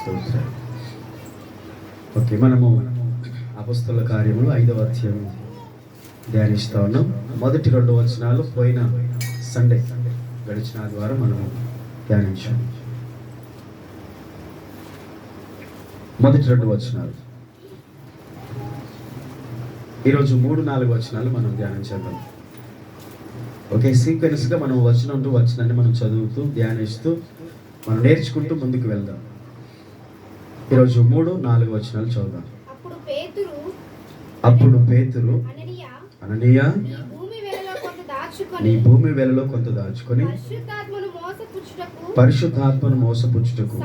స్తోత్రం. ఓకే, మనము అపొస్తలుల కార్యములు 5వ అధ్యాయం ధ్యానిస్తూ ఉన్నాం. మొదటి 2 వచనాలు పోయిన సండే గడిచిన ఆదివారం మనము ధ్యానించాం. మొదటి 2 వచనాలు, ఈరోజు 3-4 వచనాలు మనం ధ్యానం చేద్దాం. ఓకే, సీక్వెన్స్గా మనం వచనం టు వచనాన్ని మనం చదువుతూ ధ్యానిస్తూ మనం నేర్చుకుంటూ ముందుకు వెళ్దాం. ఈరోజు 3-4 వచనాలు చదువుదాం. అప్పుడు పేతురు అననీయ, నీ భూమి వెలలో కొంత దాచుకొని పరిశుద్ధాత్మను మోసపుచ్చుటకు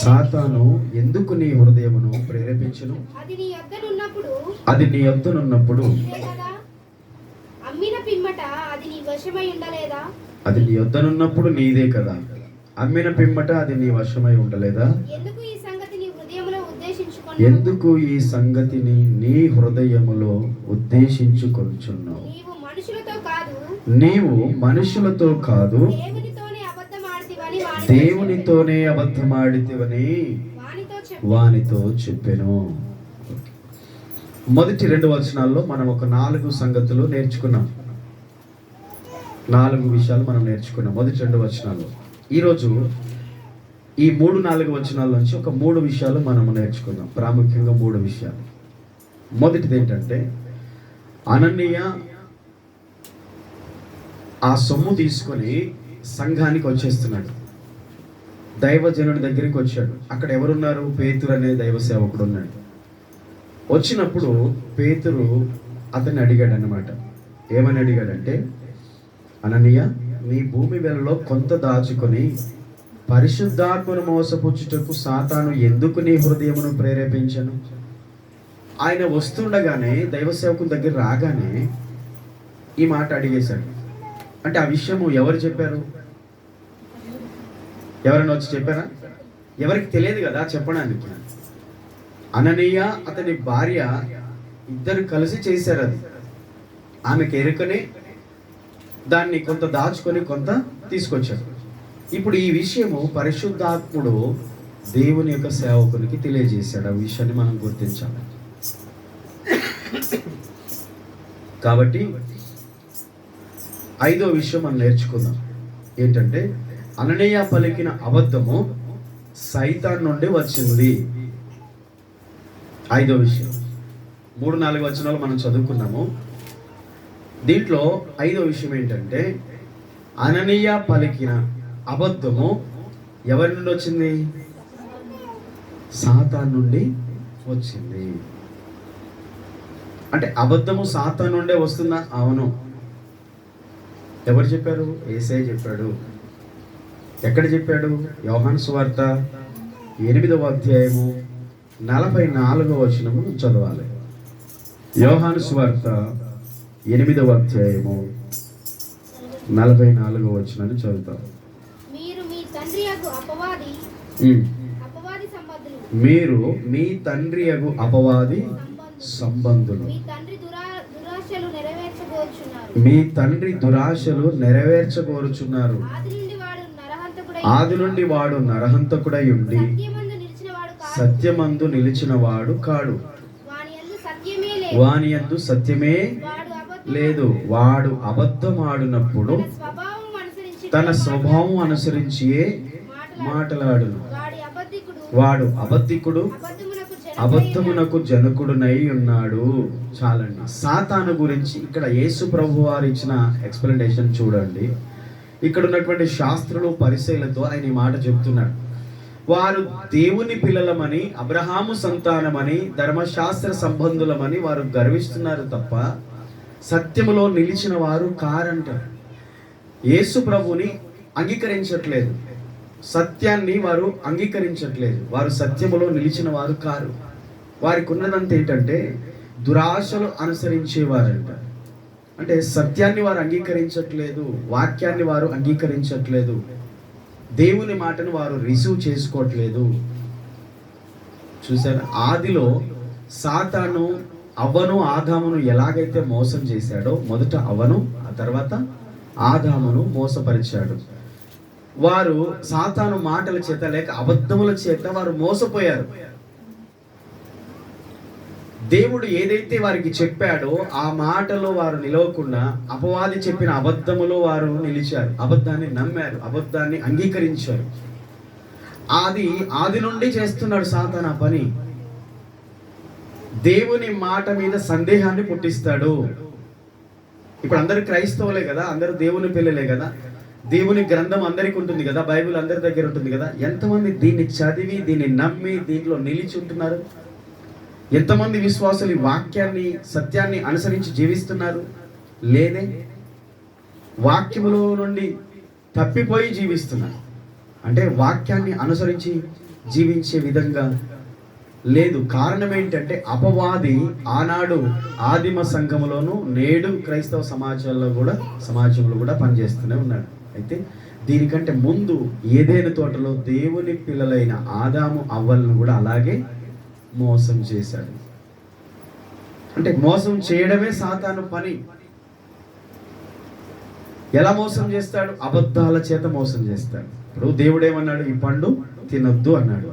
సాతాను ఎందుకు నీ హృదయమును ప్రేరేపించును? అది నీ యొద్దనున్నప్పుడు అది నీ యొద్దనున్నప్పుడు నీదే కదా. అమ్మిన పిమ్మట అది నీ వశమై ఉండలేదా? ఎందుకు ఈ సంగతిని నీ హృదయములో ఉద్దేశించుకొనుచున్నావు? నీవు మనుషులతో కాదు దేవునితోనే అబద్ధమాడితివని వానితో చెప్పెను. మొదటి 2 వచనాల్లో మనం ఒక 4 సంగతులు నేర్చుకున్నాం. 4 విషయాలు మనం నేర్చుకున్నాం మొదటి 2 వచనాల్లో. ఈరోజు ఈ 3-4 వచనాల నుంచి ఒక 3 విషయాలు మనము నేర్చుకుందాం. ప్రాముఖ్యంగా 3 విషయాలు. మొదటిది ఏంటంటే, అననీయ ఆ సొమ్ము తీసుకొని సంఘానికి వచ్చేస్తున్నాడు. దైవజనుడి దగ్గరికి వచ్చాడు. అక్కడ ఎవరున్నారు? పేతురు అనే దైవ సేవకుడు ఉన్నాడు. వచ్చినప్పుడు పేతురు అతన్ని అడిగాడు అన్నమాట. ఏమని అడిగాడంటే, అననీయ, నీ భూమి వెలలో కొంత దాచుకొని పరిశుద్ధాత్మను మోసపుచ్చుటకు సాతాను ఎందుకు నీ హృదయమును ప్రేరేపించను? ఆయన వస్తుండగానే దైవ సేవకుని దగ్గర రాగానే ఈ మాట అడిగేశాడు. అంటే ఆ విషయము ఎవరు చెప్పారు? ఎవరైనా వచ్చి చెప్పారా? ఎవరికి తెలియదు కదా చెప్పడానికి. అననీయ అతని భార్య ఇద్దరు కలిసి చేశారు. అది ఆమెకి ఎరుకనే దాన్ని కొంత దాచుకొని కొంత తీసుకొచ్చారు. ఇప్పుడు ఈ విషయము పరిశుద్ధాత్ముడు దేవుని యొక్క సేవకునికి తెలియజేశాడు. ఆ విషయాన్ని మనం గుర్తించాలి. కాబట్టి 5వ విషయం మనం నేర్చుకుందాం. ఏంటంటే, అననీయ పలికిన అబద్ధము సైతాన్ నుండి వచ్చింది. 5వ విషయం 3-4 వచనాలు మనం చదువుకున్నాము. దీంట్లో 5వ విషయం ఏంటంటే, అననీయ పలికిన అబద్ధము ఎవరి నుండి వచ్చింది? సాతాన్ నుండి వచ్చింది. అంటే అబద్ధము సాతాన్ నుండే వస్తుందా? అవును. ఎవరు చెప్పారు? యేసయ్య చెప్పాడు. ఎక్కడ చెప్పాడు? యోహాను సువార్త 8వ అధ్యాయము 44వ వచనము చదవాలి. యోహాను సువార్త 8వ అధ్యాయము 44వ వచనాన్ని చదువుతాం. మీరు మీ తండ్రి యగు అపవాది సంబంధులు. మీ తండ్రి దురాశలు నెరవేర్చగోరుచున్నారు. ఆది నుండి వాడు నరహంతకుడై ఉండి సత్యమందు నిలిచిన వాడు కాడు. వాని యందు సత్యమే లేదు. వాడు అబద్ధమాడునప్పుడు తన స్వభావం అనుసరించియే మాటలాడును. వాడు అబద్ధికుడు, అబద్ధమునకు జనకుడునై ఉన్నాడు. చాలండి. సాతాను గురించి ఇక్కడ యేసు ప్రభు వారు ఇచ్చిన ఎక్స్ప్లెనేషన్ చూడండి. ఇక్కడ ఉన్నటువంటి శాస్త్రులు పరిసయ్యులతో ఆయన ఈ మాట చెప్తున్నాడు. వారు దేవుని పిల్లలమని, అబ్రహాము సంతానమని, ధర్మశాస్త్ర సంబంధులమని వారు గర్విస్తున్నారు తప్ప సత్యములో నిలిచిన వారు కారంటారు. యేసు ప్రభుని అంగీకరించట్లేదు. సత్యాన్ని వారు అంగీకరించట్లేదు. వారు సత్యములో నిలిచిన వారు కారు. వారికి ఉన్నదంతా ఏంటంటే దురాశలు అనుసరించేవారంట. అంటే సత్యాన్ని వారు అంగీకరించట్లేదు, వాక్యాన్ని వారు అంగీకరించట్లేదు, దేవుని మాటను వారు రిసీవ్ చేసుకోవట్లేదు. చూసారు? ఆదిలో సాతాను అవ్వను ఆదామును ఎలాగైతే మోసం చేశాడో, మొదట అవ్వను, ఆ తర్వాత ఆదామును మోసపరిచాడు. వారు సాతాను మాటల చేత లేక అబద్ధముల చేత వారు మోసపోయారు. దేవుడు ఏదైతే వారికి చెప్పాడో ఆ మాటలో వారు నిలవకుండా అపవాది చెప్పిన అబద్ధములో వారు నిలిచారు, అబద్ధాన్ని నమ్మారు, అబద్ధాన్ని అంగీకరించారు. ఆది నుండి చేస్తున్నాడు సాతాను ఆ పని. దేవుని మాట మీద సందేహాన్ని పుట్టిస్తాడు. ఇప్పుడు అందరు క్రైస్తవులే కదా, అందరూ దేవుని పిల్లలే కదా, దేవుని గ్రంథం అందరికి ఉంటుంది కదా, బైబిల్ అందరి దగ్గర ఉంటుంది కదా. ఎంతమంది దీన్ని చదివి దీన్ని నమ్మి దీంట్లో నిలిచి ఉంటున్నారు? ఎంతమంది విశ్వాసులు ఈ వాక్యాన్ని సత్యాన్ని అనుసరించి జీవిస్తున్నారు? లేదే. వాక్యములో నుండి తప్పిపోయి జీవిస్తున్నారు. అంటే వాక్యాన్ని అనుసరించి జీవించే విధంగా లేదు. కారణం ఏంటంటే అపవాది ఆనాడు ఆదిమ సంఘములోను నేడు క్రైస్తవ సమాజంలో కూడా పనిచేస్తూనే ఉన్నాడు. అయితే దీనికంటే ముందు ఏదైనా తోటలో దేవుని పిల్లలైన ఆదాము అవ్వలను కూడా అలాగే మోసం చేశాడు. అంటే మోసం చేయడమే సాతాను పని. ఎలా మోసం చేస్తాడు? అబద్ధాల చేత మోసం చేస్తాడు. ఇప్పుడు దేవుడు ఏమన్నాడు? ఈ పండు తినొద్దు అన్నాడు.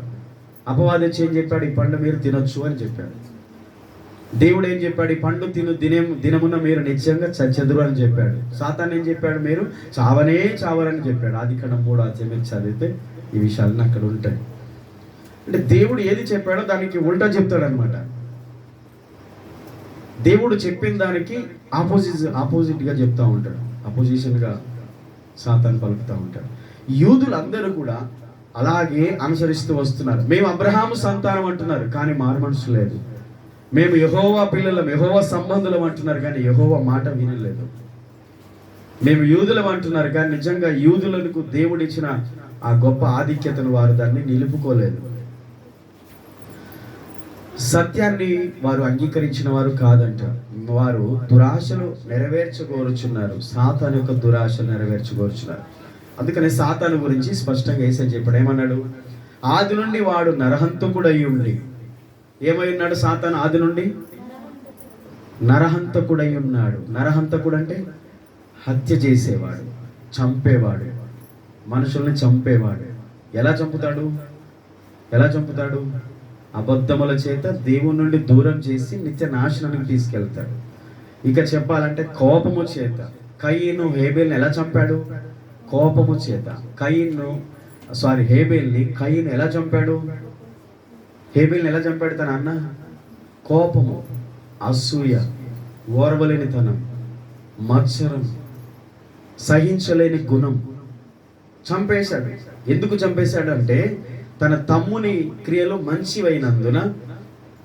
అపవాది వచ్చి ఏం చెప్పాడు? ఈ పండు మీరు తినొచ్చు అని చెప్పాడు. దేవుడు ఏం చెప్పాడు? ఈ పండు దినమున మీరు నిశ్చయంగా చచ్చెదరు అని చెప్పాడు. సాతాను ఏం చెప్పాడు? మీరు చావరని చెప్పాడు. ఆదికాండం 3వ అధ్యాయం చదివితే ఈ విషయాలను అక్కడ ఉంటాయి. అంటే దేవుడు ఏది చెప్పాడో దానికి ఉల్టా చెప్తాడు అనమాట. దేవుడు చెప్పిన దానికి ఆపోజిట్గా చెప్తా ఉంటాడు, అపోజిషన్గా సాతాను పలుకుతూ ఉంటాడు. యూదులందరూ కూడా అలాగే అనుసరిస్తూ వస్తున్నారు. మేము అబ్రహాము సంతానం అంటున్నారు కానీ మారు మనసు లేదు. మేము యెహోవా పిల్లలం, యెహోవా సంబంధులం అంటున్నారు కానీ యెహోవా మాట వినలేదు. మేము యూదులం అంటున్నారు కానీ నిజంగా యూదులకు దేవుడిచ్చిన ఆ గొప్ప ఆధిక్యతను వారు దాన్ని నిలుపుకోలేదు. సత్యాన్ని వారు అంగీకరించిన వారు కాదంట. వారు దురాశలు నెరవేర్చుకోరుచున్నారు. సాతాను యొక్క దురాశలు నెరవేర్చుకోరుచున్నారు. అందుకని సాతాను గురించి స్పష్టంగా యేసయ్య చెప్పాడు. ఏమన్నాడు? ఆది నుండి వాడు నరహంతకుడు అయి ఉండి. ఏమై ఉన్నాడు సాతాను? ఆది నుండి నరహంతకుడు అయి ఉన్నాడు. నరహంతకుడు అంటే హత్య చేసేవాడు, చంపేవాడు, మనుషుల్ని చంపేవాడు. ఎలా చంపుతాడు? అబద్ధముల చేత దేవుని నుండి దూరం చేసి నిత్య నాశనానికి తీసుకెళ్తాడు. ఇక చెప్పాలంటే కోపము చేత కయీను హేబేల్ని ఎలా చంపాడు? కోపము చేత హేబేల్ని కయీను ఎలా చంపాడు? హేబేల్ని ఎలా చంపాడు? తన అన్న కోపము, అసూయ, ఓర్వలేనితనం, మత్సరం, సహించలేని గుణం చంపేశాడు. ఎందుకు చంపేశాడు అంటే తన తమ్ముని క్రియలు మంచివైనందున,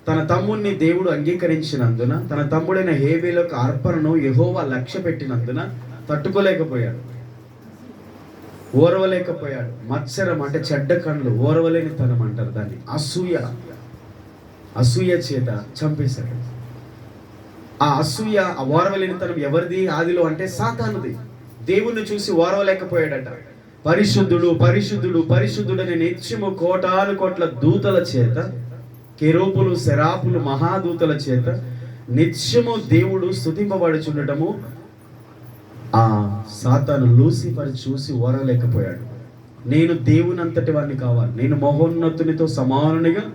తన తమ్ముడిని దేవుడు అంగీకరించినందున, తన తమ్ముడైన హేబేలు యొక్క అర్పణను యెహోవా లక్ష్య పెట్టినందున తట్టుకోలేకపోయాడు, ఓర్వలేకపోయాడు. మత్సరం అంటే చెడ్డ కళ్ళు, ఓర్వలేనితనం అంటారు దాన్ని. అసూయ చేత చంపేశాడు. ఆ అసూయ, ఆ ఓర్వలేనితనం ఎవరిది ఆదిలో అంటే సాతానుది. దేవుణ్ణి చూసి ఓర్వలేకపోయాడట. పరిశుద్ధుడు పరిశుద్ధుడు పరిశుద్ధుడని నిత్యము కోటాను కోట్ల దూతల చేత, కెరూబులు సెరాపులు మహాదూతల చేత నిత్యము దేవుడు స్తుతింపబడుచుండటము ఆ సాతాను లూసిఫర్ చూసి ఓరలేకపోయాడు. నేను దేవుని అంతటి వాడిని కావాలి, నేను మహోన్నతునితో సమానునిగా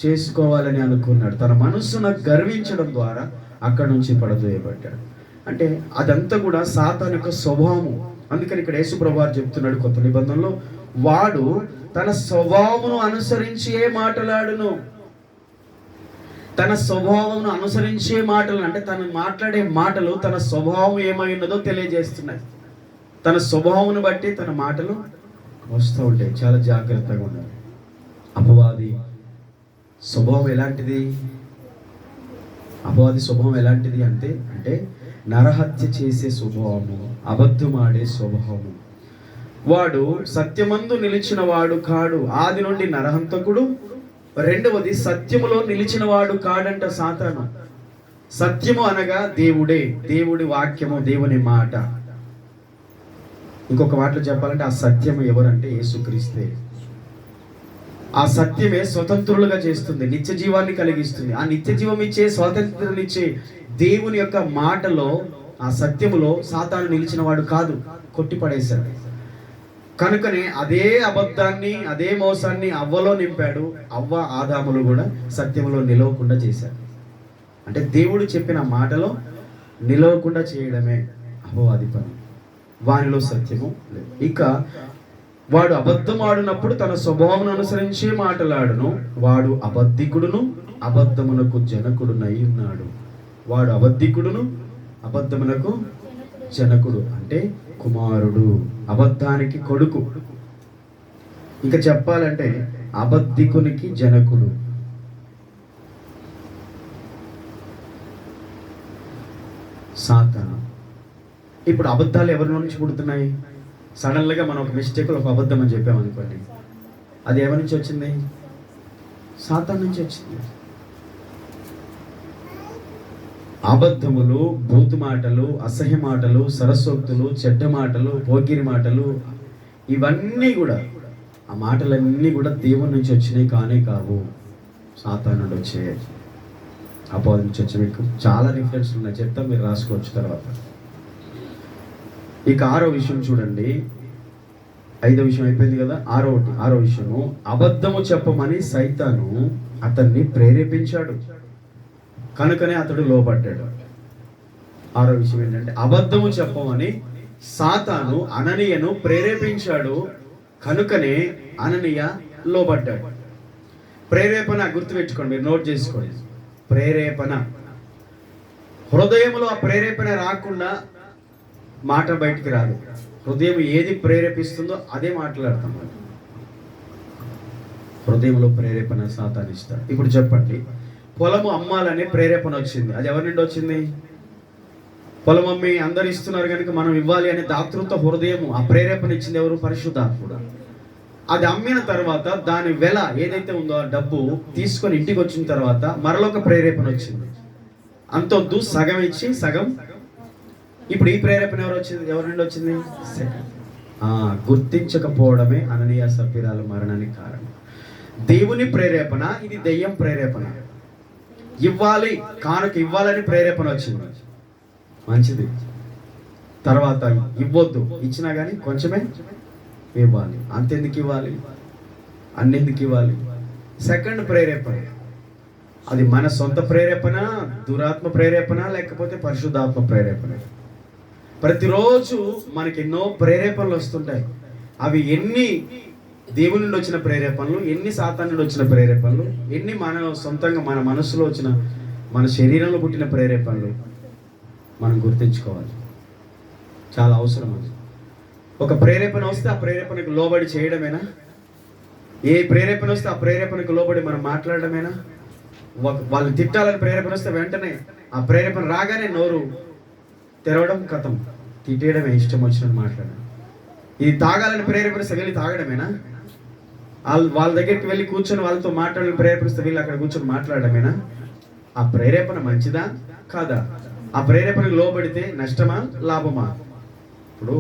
చేసుకోవాలని అనుకున్నాడు. తన మనస్సును గర్వించడం ద్వారా అక్కడి నుంచి పడదోయబడ్డాడు. అంటే అదంతా కూడా సాతాను యొక్క స్వభావం. అందుకని ఇక్కడ యేసు ప్రభువు చెప్తున్నాడు కొత్త నిబంధనలో, వాడు తన స్వభావమును అనుసరించే మాటలాడును. తన స్వభావమును అనుసరించే మాటలు అంటే తను మాట్లాడే మాటలు తన స్వభావం ఏమై ఉన్నదో తెలియజేస్తున్నాయి. తన స్వభావమును బట్టి తన మాటలు వస్తూ ఉంటాయి. చాలా జాగ్రత్తగా ఉండాలి. అపవాది స్వభావం ఎలాంటిది అంటే నరహత్య చేసే స్వభావము, అబద్ధమాడే స్వభావము. వాడు సత్యమందు నిలిచిన వాడు కాడు. ఆది నుండి నరహంతకుడు. రెండవది సత్యములో నిలిచిన వాడు కాడంట సాతాను. సత్యము అనగా దేవుడే, దేవుడి వాక్యము, దేవుని మాట. ఇంకొక మాటలో చెప్పాలంటే ఆ సత్యము ఎవరంటే యేసుక్రీస్తే. ఆ సత్యమే స్వతంత్రులుగా చేస్తుంది, నిత్య జీవాన్ని కలిగిస్తుంది. ఆ నిత్య జీవం ఇచ్చే, స్వాతంత్రాన్నిచ్చే దేవుని యొక్క మాటలో, ఆ సత్యములో సాతాను నిలిచిన వాడు కాదు, కొట్టిపడేశాడు. కనుకనే అదే అబద్ధాన్ని, అదే మోసాన్ని అవ్వలో నింపాడు. అవ్వ ఆదాములు కూడా సత్యంలో నిలవకుండా చేశారు. అంటే దేవుడు చెప్పిన మాటలో నిలవకుండా చేయడమే అపవాది పని. వానిలో సత్యము లేదు. ఇక వాడు అబద్ధం ఆడినప్పుడు తన స్వభావం అనుసరించే మాటలాడును. వాడు అబద్ధికుడును అబద్ధమునకు జనకుడునై ఉన్నాడు. వాడు అబద్ధికుడును అబద్ధమునకు జనకుడు అంటే కుమారుడు, అబద్ధానికి కొడుకు. ఇంకా చెప్పాలంటే అబద్ధికునికి జనకుడు. సాతాను. ఇప్పుడు అబద్ధాలు ఎవరి నుంచి పుడుతున్నాయి? సడన్గా మనం ఒక మిస్టేక్లో ఒక అబద్ధం అని చెప్పామనుకోండి, అది ఎవరి నుంచి వచ్చింది? సాతాను నుంచి వచ్చింది. అబద్ధములు, బూతు మాటలు, అసహ్య మాటలు, సరస్వక్తులు, చెడ్డ మాటలు, పోకిరి మాటలు, ఇవన్నీ కూడా, ఆ మాటలన్నీ కూడా దేవుని నుంచి వచ్చినాయి కానే కావు, సాతాను నుండి వచ్చాయి. అపవాది నుంచి వచ్చి మీకు చాలా రిఫరెన్స్లు ఉన్నాయి, చెప్తాం, మీరు రాసుకోవచ్చు తర్వాత. ఇక 6వ విషయం చూడండి. 5వ విషయం అయిపోయింది కదా, 6వ విషయము, అబద్ధము చెప్పమని సైతాను అతన్ని ప్రేరేపించాడు, కనుకనే అతడు లోబడ్డాడు. 6వ విషయం ఏంటంటే అబద్ధము చెప్పమని సాతాను అననీయను ప్రేరేపించాడు, కనుకనే అననీయ లోబడ్డాడు. ప్రేరేపణ గుర్తుపెట్టుకోండి, మీరు నోట్ చేసుకోండి. ప్రేరేపణ, హృదయంలో ఆ ప్రేరేపణ రాకుండా మాట బయటికి రాదు. హృదయం ఏది ప్రేరేపిస్తుందో అదే మాట్లాడతాం. హృదయంలో ప్రేరేపణ సాతాను ఇస్తాడు. ఇప్పుడు చెప్పండి, పొలము అమ్మాలనే ప్రేరేపణ వచ్చింది, అది ఎవరి నుండి వచ్చింది? పొలం అమ్మి అందరు ఇస్తున్నారు కనుక మనం ఇవ్వాలి అనే దాతృత్వ హృదయము, ఆ ప్రేరేపణ ఇచ్చింది ఎవరు? పరిశుద్ధాత్ముడు. అది అమ్మిన తర్వాత దాని వెల ఏదైతే ఉందో ఆ డబ్బు తీసుకొని ఇంటికి వచ్చిన తర్వాత మరొక ప్రేరేపణ వచ్చింది, అంతొద్దు సగం ఇచ్చి సగం. ఇప్పుడు ఈ ప్రేరేపణ ఎవరి నుండి వచ్చింది? గుర్తించకపోవడమే అననీయ సప్పిరాల మరణానికి కారణం. దేవుని ప్రేరేపణ, ఇది దెయ్యం ప్రేరేపణ. ఇవ్వాలి, కానుక ఇవ్వాలని ప్రేరేపణ వచ్చింది, మంచిది. తర్వాత ఇవ్వద్దు, ఇచ్చినా కానీ కొంచెమే ఇవ్వాలి. అంతెందుకు ఇవ్వాలి, అన్నెందుకు ఇవ్వాలి? సెకండ్ ప్రేరేపణ, అది మన సొంత ప్రేరేపణ, దురాత్మ ప్రేరేపణ, లేకపోతే పరిశుద్ధాత్మ ప్రేరేపణ. ప్రతిరోజు మనకి ఎన్నో ప్రేరేపణలు వస్తుంటాయి. అవి ఎన్ని దేవుని నుండి వచ్చిన ప్రేరేపణలు, ఎన్ని సాతాను నుండి వచ్చిన ప్రేరేపణలు, ఎన్ని మన సొంతంగా మన మనసులో వచ్చిన, మన శరీరంలో పుట్టిన ప్రేరేపణలు మనం గుర్తించుకోవాలి. చాలా అవసరం అది. ఒక ప్రేరేపణ వస్తే ఆ ప్రేరేపణకు లోబడి చేయడమేనా? ఏ ప్రేరేపణ వస్తే ఆ ప్రేరేపణకు లోబడి మనం మాట్లాడడమేనా? వాళ్ళు తిట్టాలని ప్రేరేపణ వస్తే వెంటనే ఆ ప్రేరేపణ రాగానే నోరు తెరవడం, కథం, తిట్టేయడమే, ఇష్టం వచ్చినట్టు మాట్లాడడం. ఇది తాగాలని ప్రేరేపణిస్తే వెళ్ళి తాగడమేనా? వాళ్ళ దగ్గరికి వెళ్ళి కూర్చొని వాళ్ళతో మాట్లాడాలని ప్రేరేపణిస్తే వెళ్ళి అక్కడ కూర్చొని మాట్లాడమేనా? ఆ ప్రేరేపణ మంచిదా కాదా? ఆ ప్రేరేపణకు లోబడితే నష్టమా లాభమా? ఇప్పుడు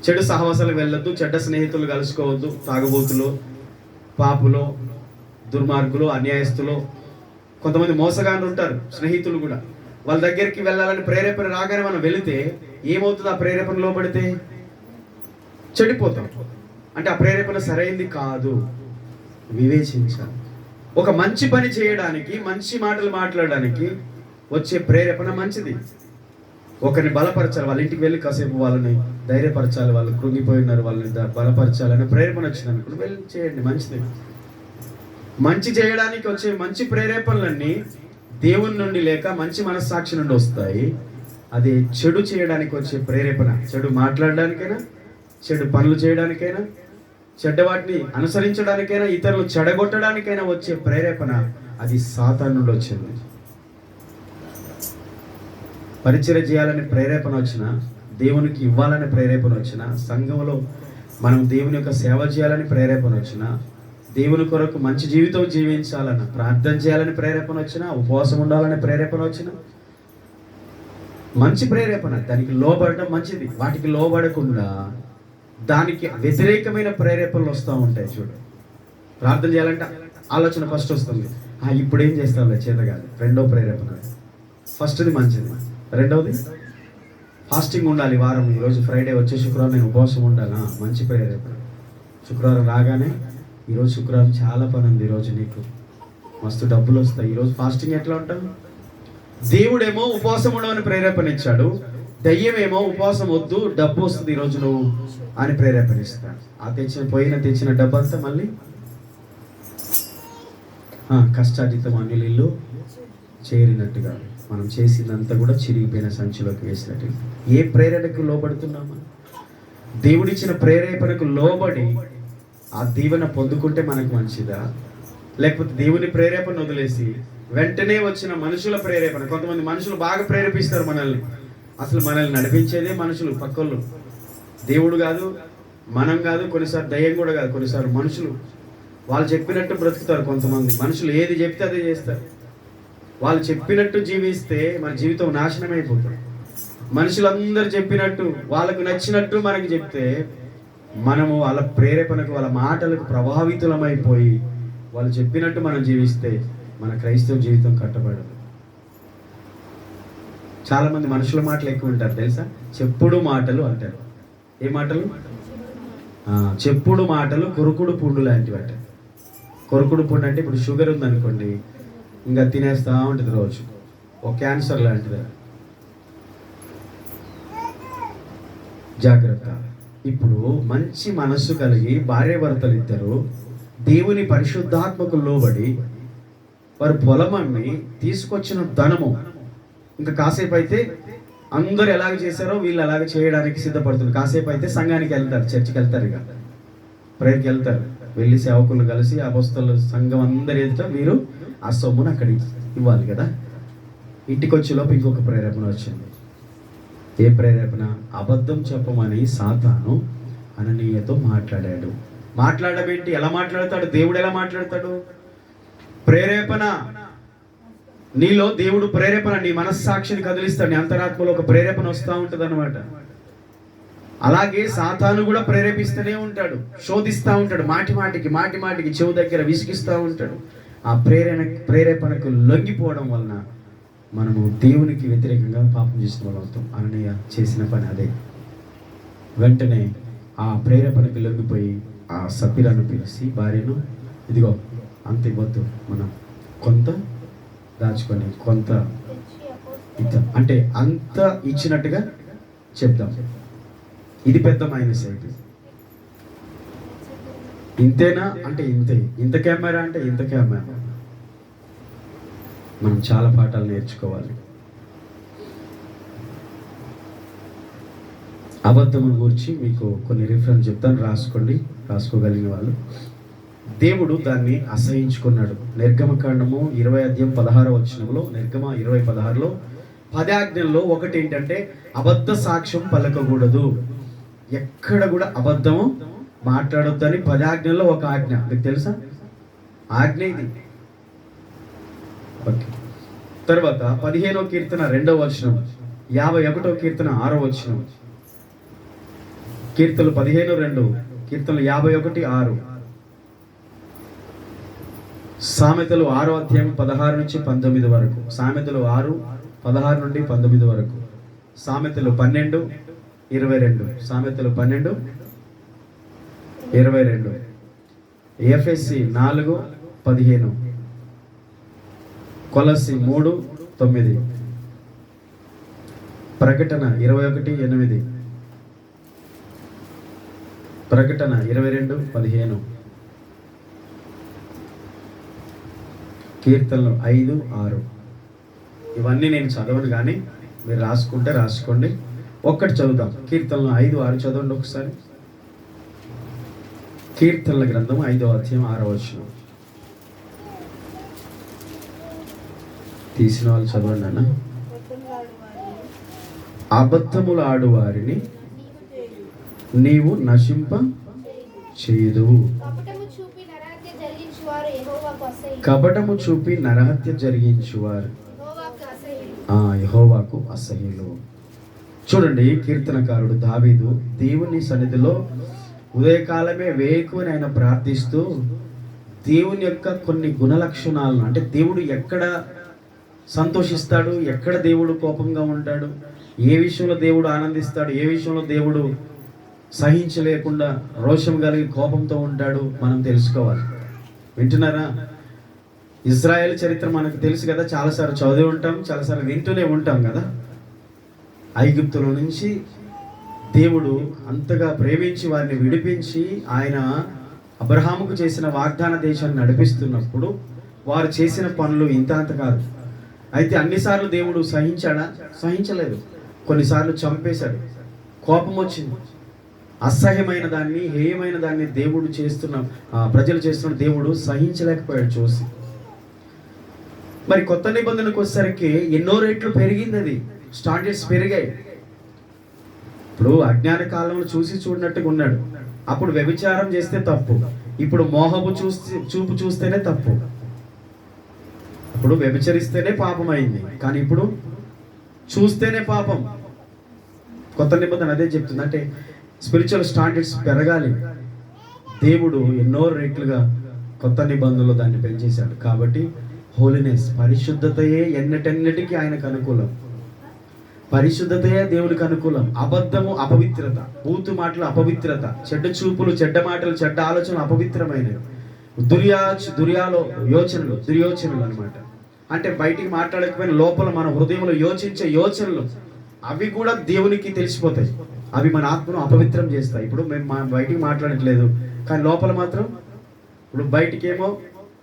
చెడు సహవాసాలకు వెళ్ళొద్దు, చెడ్డ స్నేహితులు కలుసుకోవద్దు, తాగబోతులు, పాపులు, దుర్మార్గులు, అన్యాయస్తులు, కొంతమంది మోసగాళ్ళు ఉంటారు స్నేహితులు కూడా. వాళ్ళ దగ్గరికి వెళ్ళాలని ప్రేరేపణ రాగానే మనం వెళితే ఏమవుతుంది? ఆ ప్రేరేపణ లోబడితే చెడిపోతాం. అంటే ఆ ప్రేరేపణ సరైంది కాదు, వివేచించాలి. ఒక మంచి పని చేయడానికి, మంచి మాటలు మాట్లాడడానికి వచ్చే ప్రేరేపణ మంచిది. ఒకరిని బలపరచాలి, వాళ్ళ ఇంటికి వెళ్ళి కాసేపు వాళ్ళని ధైర్యపరచాలి, వాళ్ళు కృంగిపోయినారు, వాళ్ళని బలపరచాలని ప్రేరేపణ వచ్చింది అనుకుని వెళ్ళి చేయండి, మంచిది. మంచి చేయడానికి వచ్చే మంచి ప్రేరేపణలన్నీ దేవుని నుండి లేక మంచి మనస్సాక్షి నుండి వస్తాయి. అది చెడు చేయడానికి వచ్చే ప్రేరేపణ, చెడు మాట్లాడడానికైనా, చెడు పనులు చేయడానికైనా, చెడ్డ వాటిని అనుసరించడానికైనా, ఇతరులు చెడగొట్టడానికైనా వచ్చే ప్రేరేపణ, అది సాతాను నుండి వచ్చింది. పరిచర్య చేయాలని ప్రేరేపణ వచ్చిన, దేవునికి ఇవ్వాలని ప్రేరేపణ వచ్చిన, సంఘంలో మనం దేవుని యొక్క సేవ చేయాలని ప్రేరేపణ వచ్చిన, దేవుని కొరకు మంచి జీవితం జీవించాలని, ప్రార్థన చేయాలని ప్రేరేపణ వచ్చిన, ఉపవాసం ఉండాలని ప్రేరేపణ వచ్చిన, మంచి ప్రేరేపణ, దానికి లోబడడం మంచిది. వాటికి లోబడకుండా దానికి వ్యతిరేకమైన ప్రేరేపణలు వస్తూ ఉంటాయి. చూడు, ప్రార్థన చేయాలంటే ఆలోచన ఫస్ట్ వస్తుంది, ఇప్పుడు ఏం చేస్తాంలే చేత కాదు. రెండో ప్రేరేపణ, ఫస్ట్ది మంచిది, రెండవది ఫాస్టింగ్ ఉండాలి వారం, ఈరోజు ఫ్రైడే, వచ్చే శుక్రవారం నేను ఉపవాసం ఉండాలా, మంచి ప్రేరేపణ. శుక్రవారం రాగానే ఈరోజు శుక్రవారం చాలా పని ఉంది, ఈరోజు నీకు మస్తు డబ్బులు వస్తాయి, ఈరోజు ఫాస్టింగ్ ఎట్లా ఉంటావు? దేవుడేమో ఉపవాసం ఉండమని ప్రేరేపణ ఇచ్చాడు, దయ్యమేమో ఉపవాసం వద్దు డబ్బు వస్తుంది ఈరోజు నువ్వు అని ప్రేరేపణ ఇస్తాడు. ఆ తెచ్చిన డబ్బు అంతా మళ్ళీ కష్టార్జితం అన్యులు చేరినట్టుగా మనం చేసిందంతా కూడా చిరిగిపోయిన సంచిలోకి వేసినట్టు. ఏ ప్రేరణకు లోబడుతున్నామా? దేవుడిచ్చిన ప్రేరేపణకు లోబడి ఆ దీవెన పొందుకుంటే మనకు మంచిదా, లేకపోతే దేవుని ప్రేరేపణ వదిలేసి వెంటనే వచ్చిన మనుషుల ప్రేరేపణ? కొంతమంది మనుషులు బాగా ప్రేరేపిస్తారు మనల్ని, అసలు మనల్ని నడిపించేదే మనుషులు, పక్కోళ్ళు. దేవుడు కాదు, మనం కాదు, కొన్నిసార్లు దయ్యం కూడా కాదు, కొన్నిసార్లు మనుషులు. వాళ్ళు చెప్పినట్టు బ్రతుకుతారు కొంతమంది మనుషులు, ఏది చెప్తే అదే చేస్తారు. వాళ్ళు చెప్పినట్టు జీవిస్తే మన జీవితం నాశనం అయిపోతుంది. మనుషులందరూ చెప్పినట్టు వాళ్ళకు నచ్చినట్టు మనకి చెప్తే మనము వాళ్ళ ప్రేరేపణకు వాళ్ళ మాటలకు ప్రభావితులమైపోయి వాళ్ళు చెప్పినట్టు మనం జీవిస్తే మన క్రైస్తవ జీవితం కట్టబడదు. చాలా మంది మనుషుల మాటలు ఎక్కువ ఉంటారు తెలుసా? చెప్పుడు మాటలు అంటారు. ఏ మాటలు? చెప్పుడు మాటలు కొరుకుడు పుండు లాంటివి అంటారు. కొరుకుడు పుండు అంటే ఇప్పుడు షుగర్ ఉందనుకోండి, ఇంకా తినేస్తూ ఉంటుంది రోజు, ఒక క్యాన్సర్ లాంటిది. జాగ్రత్త. ఇప్పుడు మంచి మనస్సు కలిగి భార్యాభర్తలు ఇద్దరు దేవుని పరిశుద్ధాత్మకు లోబడి వారు పొలం అమ్మి తీసుకొచ్చిన ధనము, ఇంకా కాసేపు అయితే అందరూ ఎలాగ చేశారో వీళ్ళు అలాగ చేయడానికి సిద్ధపడుతున్నారు. కాసేపు అయితే సంఘానికి వెళ్తారు, చర్చికి వెళ్తారు, ఇక ప్రేయర్కి వెళ్తారు. వెళ్ళి సేవకులు కలిసి అపోస్తలుల సంఘం అందరు ఎదుట మీరు ఆ సొమ్మును అక్కడికి ఇవ్వాలి కదా. ఇంటికి వచ్చేలోపు ఇంకొక ప్రేరేపణ వచ్చింది. ఏ ప్రేరేపణ? అబద్ధం చెప్పమని సాతాను అననీయతో మాట్లాడాడు. మాట్లాడడం ఏంటి? ఎలా మాట్లాడతాడు? దేవుడు ఎలా మాట్లాడతాడు? ప్రేరేపణ నీలో, దేవుడు ప్రేరేపణ నీ మనస్సాక్షిని కదిలిస్తాడు. నీ అంతరాత్మలో ఒక ప్రేరేపణ వస్తూ ఉంటుంది అనమాట. అలాగే సాతాను కూడా ప్రేరేపిస్తూనే ఉంటాడు, శోధిస్తూ ఉంటాడు, మాటి మాటికి చెవు దగ్గర విసిగిస్తూ ఉంటాడు. ఆ ప్రేరేపణకు లొంగిపోవడం వలన మనము దేవునికి వ్యతిరేకంగా పాపం చేసిన వాళ్ళు అవుతాం. అననీయ చేసిన పని అదే. వెంటనే ఆ ప్రేరేపణకు లొంగిపోయి ఆ సఫీరాను పిలిచి భార్యను, ఇదిగో అంత ఇవ్వద్దు, మనం కొంత దాచుకొని కొంత ఇద్దాం అంటే అంత ఇచ్చినట్టుగా చెప్దాం. ఇది పెద్ద మైనస్ అయితే. ఇంతేనా అంటే ఇంతే, ఇంత కెమెరా అంటే ఇంత కెమెరా. మనం చాలా పాఠాలు నేర్చుకోవాలి. అబద్ధము గురించి మీకు కొన్ని రిఫరెన్స్ చెప్తాను, రాసుకోండి, రాసుకోగలిగిన వాళ్ళు. దేవుడు దాన్ని అసహించుకున్నాడు. నిర్గమకాండము 20:16 నిర్గమ 20:16 10 ఆజ్ఞల్లో ఒకటి ఏంటంటే అబద్ధ సాక్ష్యం పలకకూడదు. ఎక్కడ కూడా అబద్ధము మాట్లాడొద్దని 10 ఆజ్ఞల్లో ఒక ఆజ్ఞ. మీకు తెలుసా? ఆజ్ఞ ఇది. ఓకే. తర్వాత 15వ కీర్తన 2వ వచనం, 51వ కీర్తన 6వ వచనం, కీర్తనలు 15:2, కీర్తనలు 51:6, సామెతలు 6వ అధ్యాయం 16 నుంచి 19 వరకు, సామెతలు 6:16 నుండి 19 వరకు, సామెతలు 12:22, సామెతలు 12:22, ఎఫెసీ 4:15, కొలస్సీ 3:9, ప్రకటన 21:8, ప్రకటన 22:15, కీర్తనలు 5:6. ఇవన్నీ నేను చదవను, కానీ మీరు రాసుకుంటే రాసుకోండి. ఒక్కటి చదువుదాం. కీర్తనలు 5:6 చదవండి ఒకసారి. కీర్తనల గ్రంథం 5వ అధ్యాయం 6వ వచనం. తీసిన వాళ్ళు చదవండి అన్న. అబద్ధములు ఆడు వారిని నీవు నశింప చేయదు. కపటము చూపి నరహత్య జరిగించువారు యెహోవాకు అసహ్యులు. చూడండి, కీర్తనకారుడు దావీదు దేవుని సన్నిధిలో ఉదయకాలమే వేకువని ఆయన ప్రార్థిస్తూ దేవుని యొక్క కొన్ని గుణలక్షణాలను, అంటే దేవుడు ఎక్కడ సంతోషిస్తాడు, ఎక్కడ దేవుడు కోపంగా ఉంటాడు, ఏ విషయంలో దేవుడు ఆనందిస్తాడు, ఏ విషయంలో దేవుడు సహించలేకుండా రోషం కలిగి కోపంతో ఉంటాడు, మనం తెలుసుకోవాలి. వింటున్నారా? ఇజ్రాయెల్ చరిత్ర మనకు తెలుసు కదా, చాలాసార్లు చదివి ఉంటాం, చాలాసార్లు వింటూనే ఉంటాం కదా. ఐగుప్తులో నుంచి దేవుడు అంతగా ప్రేమించి వారిని విడిపించి ఆయన అబ్రహాముకు చేసిన వాగ్దాన దేశాన్ని నడిపిస్తున్నప్పుడు వారు చేసిన పనులు ఇంత అంత కాదు. అయితే అన్నిసార్లు దేవుడు సహించాడా? సహించలేదు. కొన్నిసార్లు చంపేశాడు. కోపం వచ్చింది. అసహ్యమైన దాన్ని, హేయమైన దాన్ని దేవుడు ప్రజలు చేస్తున్న దేవుడు సహించలేకపోయాడు చూసి. మరి కొత్త నిబంధనకు వచ్చేసరికి ఎన్నో రెట్లు పెరిగింది, అది స్టాండర్డ్స్ పెరిగాయి. ఇప్పుడు అజ్ఞాన కాలంలో చూసి చూడనట్టుగా ఉన్నాడు. అప్పుడు వ్యభిచారం చేస్తే తప్పు, ఇప్పుడు మోహపు చూపు చూస్తేనే తప్పు. అప్పుడు వ్యభిచరిస్తేనే పాపం అయింది, కానీ ఇప్పుడు చూస్తేనే పాపం. కొత్త నిబంధన అదే చెప్తుంది. అంటే స్పిరిచువల్ స్టాండర్డ్స్ పెరగాలి. దేవుడు ఎన్నో రెట్లుగా కొత్త నిబంధనలో దాన్ని పెంచేశాడు. కాబట్టి హోలీనెస్, పరిశుద్ధతయే ఎన్నటెన్నటికీ ఆయనకు అనుకూలం. పరిశుద్ధతయే దేవునికి అనుకూలం. అబద్ధము అపవిత్రత, బూతు మాటలు అపవిత్రత, చెడ్డ చూపులు, చెడ్డ మాటలు, చెడ్డ ఆలోచనలు అపవిత్రమైనవి. దుర్యోచనలు అన్నమాట. అంటే బయటికి మాట్లాడకపోయిన లోపల మన హృదయంలో యోచించే యోచనలు అవి కూడా దేవునికి తెలిసిపోతాయి. అవి మన ఆత్మను అపవిత్రం చేస్తాయి. ఇప్పుడు మేము బయటికి మాట్లాడట్లేదు, కానీ లోపల మాత్రం, ఇప్పుడు బయటికేమో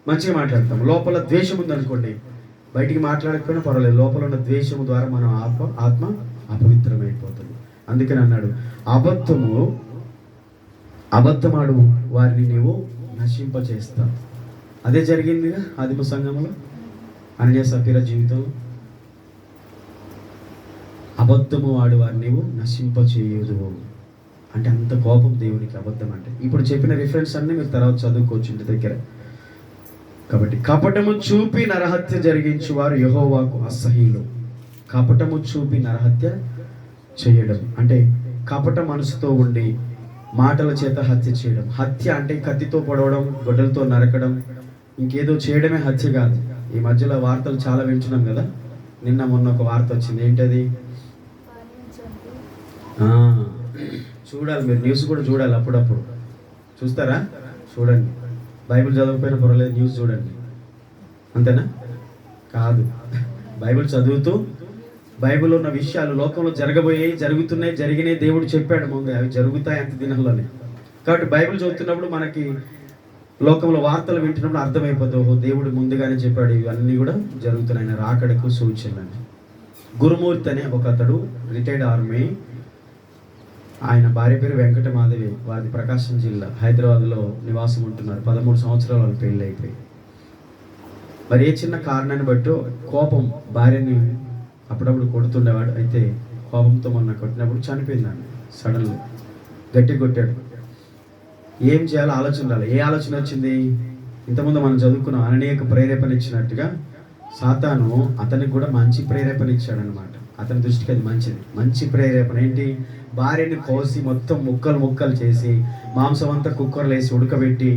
మంచిగా మాట్లాడతాం, లోపల ద్వేషం ఉందనుకోండి, బయటికి మాట్లాడకపోయినా పర్వాలేదు, లోపల ఉన్న ద్వేషము ద్వారా మనం ఆత్మ అపవిత్రమైపోతుంది. అందుకని అన్నాడు, అబద్ధమాడు వారిని నీవు నశింపచేస్తావు. అదే జరిగిందిగా ఆదిమ సంఘంలో, అననీయ సఫీరా జీవితంలో. అబద్ధము ఆడు వారిని నీవు నశింపచేయదు అంటే అంత కోపం దేవునికి అబద్ధం అంటే. ఇప్పుడు చెప్పిన రిఫరెన్స్ అన్ని మీరు తర్వాత చదువుకోవచ్చు ఇంటి దగ్గర. కాబట్టి కపటము చూపి నరహత్య జరిగించు వారు యెహోవాకు అసహ్యులు. కపటము చూపి నరహత్య చేయడం అంటే కపట మనసుతో ఉండి మాటల చేత హత్య చేయడం. హత్య అంటే కత్తితో పొడవడం, గొడ్డలతో నరకడం, ఇంకేదో చేయడమే హత్య కాదు. ఈ మధ్యలో వార్తలు చాలా వింటున్నాం కదా. నిన్న మొన్న ఒక వార్త వచ్చింది. ఏంటది? చూడాలి, మీరు న్యూస్ కూడా చూడాలి. అప్పుడప్పుడు చూస్తారా? చూడండి. బైబిల్ చదవకపోయినా పర్వాలేదు, న్యూస్ చూడండి. అంతేనా? కాదు, బైబిల్ చదువుతూ బైబిల్ ఉన్న విషయాలు లోకంలో జరగబోయాయి, జరుగుతున్నాయి, జరిగినాయి, దేవుడు చెప్పాడు ముందు అవి జరుగుతాయి అంత దినంలోనే. కాబట్టి బైబిల్ చదువుతున్నప్పుడు మనకి లోకంలో వార్తలు వింటున్నప్పుడు అర్థమైపోతుంది, ఓహో దేవుడు ముందుగానే చెప్పాడు ఇవన్నీ కూడా జరుగుతున్నాయి, రాకడకు సూచనలని. గురుమూర్తి అనే ఒక అతడు రిటైర్డ్ ఆర్మీ, ఆయన భార్య పేరు వెంకట మాధవి, వారిది ప్రకాశం జిల్లా, హైదరాబాద్లో నివాసం ఉంటున్నారు. 13 సంవత్సరాలు వాళ్ళు పెళ్ళి అయిపోయి. మరి ఏ చిన్న కారణాన్ని బట్టి కోపం భార్యని అప్పుడప్పుడు కొడుతుండేవాడు. అయితే కోపంతో మొన్న కొట్టినప్పుడు చనిపోయిందండి. సడన్గా గట్టి కొట్టాడు. ఏం చేయాలో ఆలోచన రాలి. ఏ ఆలోచన వచ్చింది? ఇంతకుముందు మనం చదువుకున్నాం, అననీయకు ప్రేరేపణ ఇచ్చినట్టుగా సాతాను అతనికి కూడా మంచి ప్రేరేపణ ఇచ్చాడు అనమాట. అతని దృష్టికి అది మంచిది. మంచి ప్రేరేపణ ఏంటి? భార్యని కోసి మొత్తం ముక్కలు చేసి మాంసం అంతా కుక్కర్లో వేసి ఉడకబెట్టి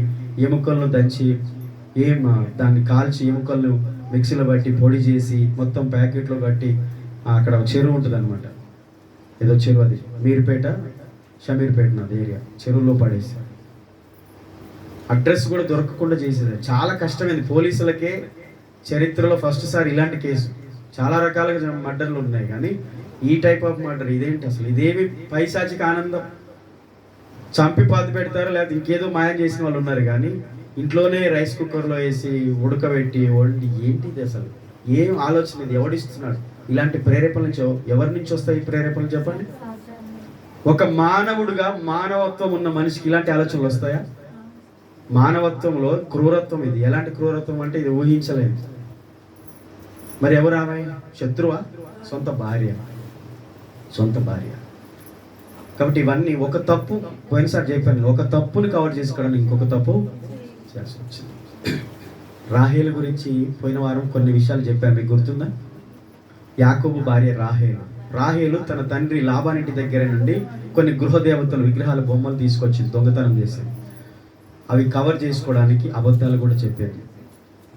ఎముకలను దంచి దాన్ని కాల్చి ఎముకలను మిక్సీలో బట్టి పొడి చేసి మొత్తం ప్యాకెట్లో కట్టి, అక్కడ చెరువు ఉంటుంది అనమాట, ఏదో చెరువు, అది షమీర్పేట నాది ఏరియా, చెరువులో పడేసి అడ్రస్ కూడా దొరకకుండా చేసేది. చాలా కష్టమైంది. పోలీసులకే చరిత్రలో ఫస్ట్ సారి ఇలాంటి కేసు. చాలా రకాలుగా మర్డర్లు ఉన్నాయి, కానీ ఈ టైప్ ఆఫ్ మర్డర్ ఇదేంటి అసలు? ఇదేమి పైశాచిక ఆనందం? చంపి పాతి పెడతారు, లేకపోతే ఇంకేదో మాయం చేసిన వాళ్ళు ఉన్నారు, కానీ ఇంట్లోనే రైస్ కుక్కర్లో వేసి ఉడకబెట్టి వండి, ఏంటిది అసలు? ఏం ఆలోచన ఇది? ఎవడిస్తున్నాడు ఇలాంటి ప్రేరేపణ? ఎవరి నుంచి వస్తాయి ఈ ప్రేరేపణలు చెప్పండి? ఒక మానవుడుగా మానవత్వం ఉన్న మనిషికి ఇలాంటి ఆలోచనలు వస్తాయా? మానవత్వంలో క్రూరత్వం ఇది. ఎలాంటి క్రూరత్వం అంటే ఇది ఊహించలేదు. మరి ఎవరు ఆమె? శత్రువా? సొంత భార్య. కాబట్టి ఇవన్నీ ఒక తప్పు. పోయినసారి చెప్పాను, ఒక తప్పుని కవర్ చేసుకోవడానికి ఇంకొక తప్పు చేయాల్సి వచ్చింది. రాహేలు గురించి పోయిన వారం కొన్ని విషయాలు చెప్పాను, మీకు గుర్తుందా? యాకోబు భార్య రాహేలు తన తండ్రి లాబానింటి దగ్గర నుండి కొన్ని గృహదేవతలు విగ్రహాల బొమ్మలు తీసుకొచ్చింది, దొంగతనం చేసింది. అవి కవర్ చేసుకోవడానికి అబద్ధాలు కూడా చెప్పేది.